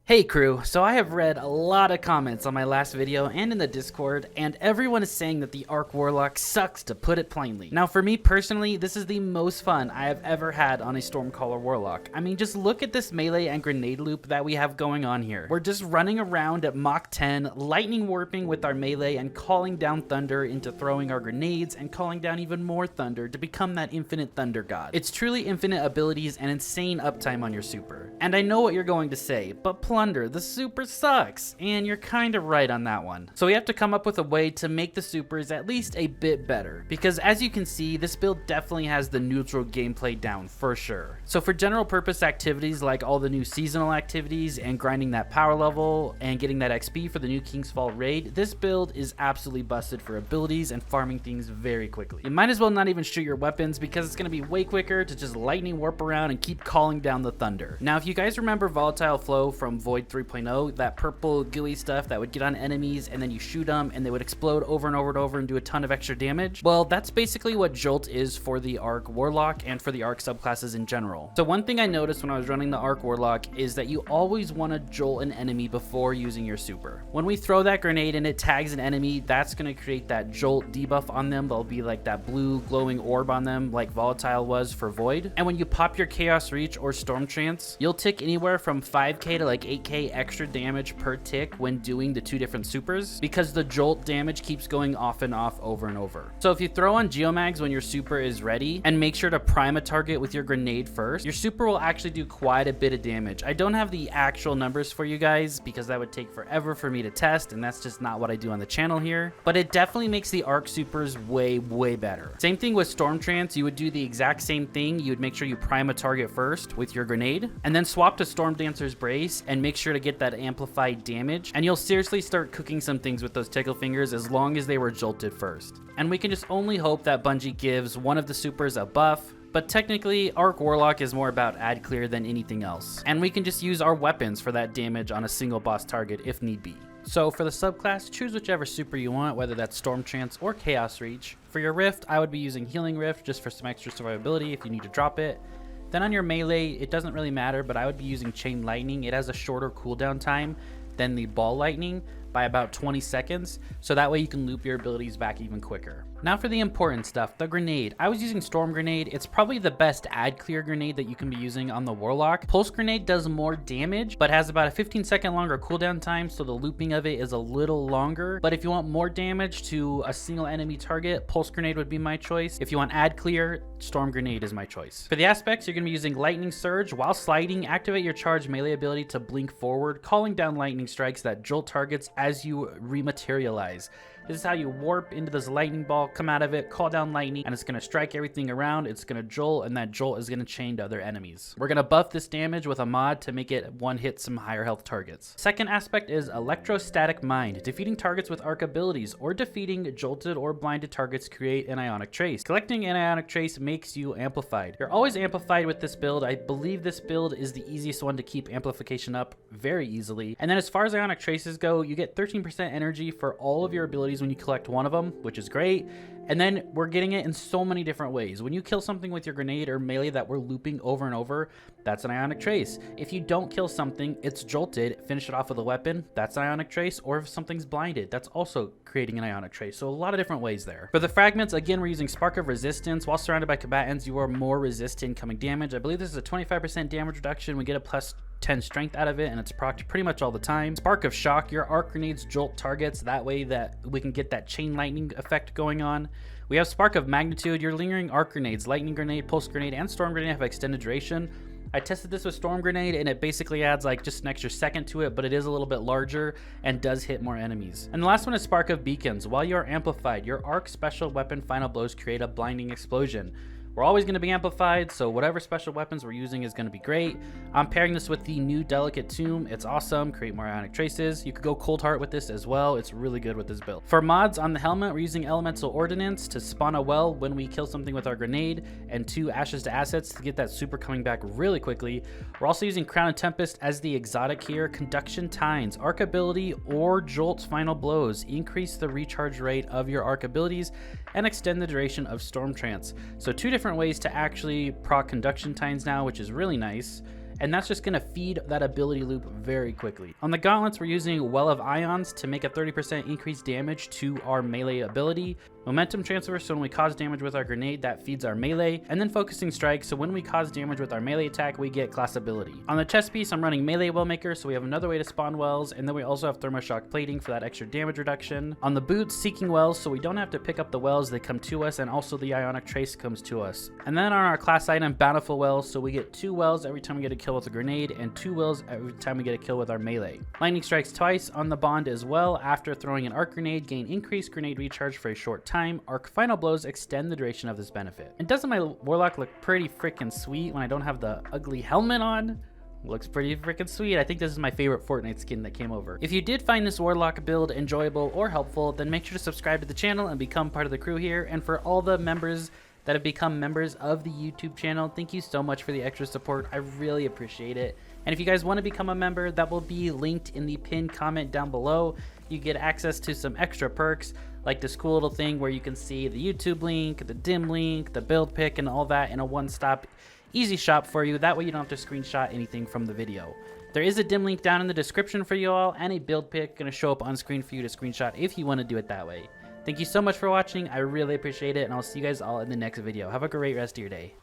Hey crew, so I have read a lot of comments on my last video and in the Discord, and everyone is saying that the Arc Warlock sucks, to put it plainly. Now for me personally, this is the most fun I have ever had on a Storm Caller Warlock. I mean, just look at this melee and grenade loop that we have going on here. We're just running around at Mach 10, lightning warping with our melee and calling down thunder into throwing our grenades and calling down even more thunder to become that infinite thunder god. It's truly infinite abilities and insane uptime on your super. And I know what you're going to say, but Plunder the Super sucks, and you're kind of right on that one. So we have to come up with a way to make the supers at least a bit better, because as you can see, this build definitely has the neutral gameplay down for sure. So for general purpose activities like all the new seasonal activities and grinding that power level and getting that XP for the new King's Fall raid, this build is absolutely busted for abilities and farming things very quickly. You might as well not even shoot your weapons because it's going to be way quicker to just lightning warp around and keep calling down the thunder. Now if you guys remember Volatile Flow from Void 3.0, that purple gooey stuff that would get on enemies and then you shoot them and they would explode over and over and over and do a ton of extra damage, well, that's basically what Jolt is for the Arc Warlock and for the Arc subclasses in general. So one thing I noticed when I was running the Arc Warlock is that you always want to jolt an enemy before using your super. When we throw that grenade and it tags an enemy, that's going to create that jolt debuff on them. There'll be like that blue glowing orb on them like Volatile was for Void. And when you pop your Chaos Reach or Storm Trance, you'll tick anywhere from 5k to like 8k extra damage per tick when doing the two different supers, because the jolt damage keeps going off and off over and over. So if you throw on geomags when your super is ready and make sure to prime a target with your grenade first, your super will actually do quite a bit of damage. I don't have the actual numbers for you guys because that would take forever for me to test, and that's just not what I do on the channel here, but it definitely makes the Arc supers way better. Same thing with Storm Trance. You would do the exact same thing. You would make sure you prime a target first with your grenade and then swap to Storm Dancer's Brace and make sure to get that amplified damage, and you'll seriously start cooking some things with those tickle fingers as long as they were jolted first. And we can just only hope that Bungie gives one of the supers a buff, but technically Arc Warlock is more about ad clear than anything else, and we can just use our weapons for that damage on a single boss target if need be. So for the subclass, choose whichever super you want, whether that's Storm Trance or Chaos Reach. For your Rift, I would be using Healing Rift just for some extra survivability if you need to drop it. Then on your melee, it doesn't really matter, but I would be using Chain Lightning. It has a shorter cooldown time than the Ball Lightning by about 20 seconds, so that way you can loop your abilities back even quicker. Now for the important stuff, the grenade. I was using Storm Grenade. It's probably the best ad clear grenade that you can be using on the Warlock. Pulse Grenade does more damage, but has about a 15-second longer cooldown time, so the looping of it is a little longer. But if you want more damage to a single enemy target, Pulse Grenade would be my choice. If you want ad clear, Storm Grenade is my choice. For the aspects, you're going to be using Lightning Surge. While sliding, activate your charge melee ability to blink forward, calling down lightning strikes that jolt targets as you rematerialize. This is how you warp into this lightning ball, come out of it, call down lightning, and it's going to strike everything around. It's going to jolt, and that jolt is going to chain to other enemies. We're going to buff this damage with a mod to make it one-hit some higher health targets. Second aspect is Electrostatic Mind. Defeating targets with arc abilities or defeating jolted or blinded targets create an Ionic Trace. Collecting an Ionic Trace makes you amplified. You're always amplified with this build. I believe this build is the easiest one to keep amplification up very easily. And then as far as Ionic Traces go, you get 13% energy for all of your abilities when you collect one of them, which is great. And then we're getting it in so many different ways. When you kill something with your grenade or melee that we're looping over and over, that's an Ionic Trace. If you don't kill something, it's jolted, finish it off with a weapon, that's an Ionic Trace. Or if something's blinded, that's also creating an Ionic Trace. So a lot of different ways there. For the Fragments, again, we're using Spark of Resistance. While surrounded by combatants, you are more resistant to incoming damage. I believe this is a 25% damage reduction. We get a plus 10 strength out of it, and it's procced pretty much all the time. Spark of Shock, your arc grenades jolt targets, that way that we can get that chain lightning effect going on. We have Spark of Magnitude, your lingering arc grenades, lightning grenade, pulse grenade, and storm grenade have extended duration. I tested this with Storm Grenade, and it basically adds like just an extra second to it, but it is a little bit larger and does hit more enemies. And the last one is Spark of Beacons. While you are amplified, your arc special weapon final blows create a blinding explosion. We're always going to be amplified, so whatever special weapons we're using is going to be great. I'm pairing this with the new Delicate Tomb. It's awesome. Create more Ionic Traces. You could go Cold Heart with this as well. It's really good with this build. For mods on the helmet, we're using Elemental Ordnance to spawn a well when we kill something with our grenade, and 2 Ashes to Assets to get that super coming back really quickly. We're also using Crown of Tempest as the exotic here. Conduction Tines, Arc Ability, or Jolt's Final Blows increase the recharge rate of your arc abilities and extend the duration of Storm Trance. So 2 different ways to actually proc Conduction Tines now, which is really nice. and that's just gonna feed that ability loop very quickly. On the gauntlets, we're using Well of Ions to make a 30% increased damage to our melee ability. Momentum transfer, so when we cause damage with our grenade, that feeds our melee, and then focusing strike, so when we cause damage with our melee attack, we get class ability. On the chest piece, I'm running melee well maker, so we have another way to spawn wells, and then we also have thermoshock plating for that extra damage reduction. On the boots, seeking wells, so we don't have to pick up the wells, they come to us, and also the ionic trace comes to us. And then on our class item, bountiful wells, so we get 2 wells every time we get a kill with a grenade, and 2 wells every time we get a kill with our melee. Lightning strikes twice on the bond as well. After throwing an arc grenade, gain increased grenade recharge for a short time. Arc final blows extend the duration of this benefit. And doesn't my warlock look pretty freaking sweet when I don't have the ugly helmet on? Looks pretty freaking sweet. I think this is my favorite Fortnite skin that came over. If you did find this warlock build enjoyable or helpful, then make sure to subscribe to the channel and become part of the crew here. And for all the members that have become members of the YouTube channel, thank you so much for the extra support. I really appreciate it. And if you guys want to become a member, that will be linked in the pinned comment down below. You get access to some extra perks, like this cool little thing where you can see the YouTube link, the dim link, the build pick, and all that in a one-stop easy shop for you. That way you don't have to screenshot anything from the video. There is a dim link down in the description for you all, and a build pick going to show up on screen for you to screenshot if you want to do it that way. Thank you so much for watching. I really appreciate it, and I'll see you guys all in the next video. Have a great rest of your day.